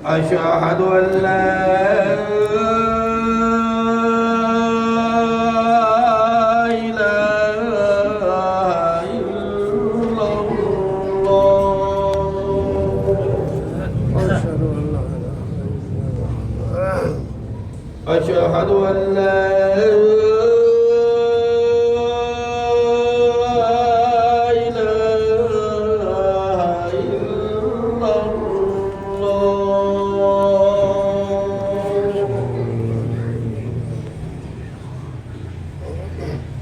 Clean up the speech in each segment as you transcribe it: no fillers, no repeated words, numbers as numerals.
أشهد أن لا إله إلا الله أشهد أن لا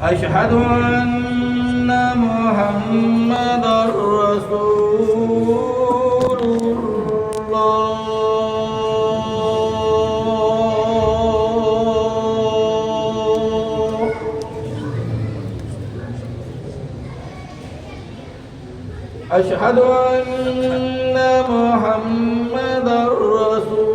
أشهد أن محمدًا رسول الله أشهد أن محمدًا رسول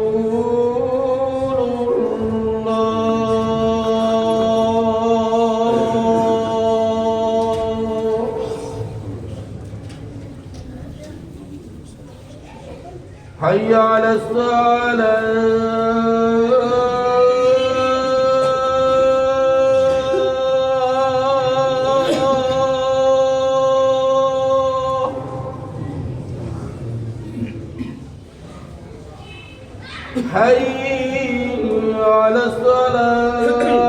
الله حي على الصلاة حي على الصلاة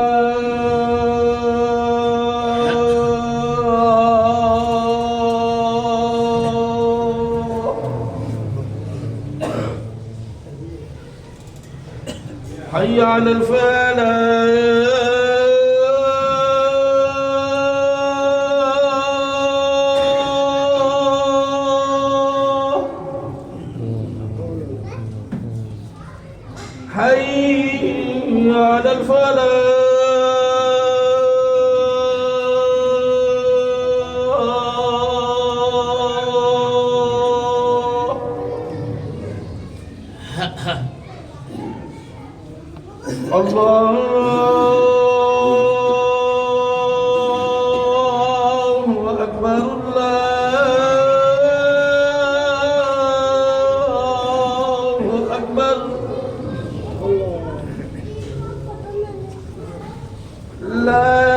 حي على الفلاح حي على الفلاح الله أكبر الله أكبر لا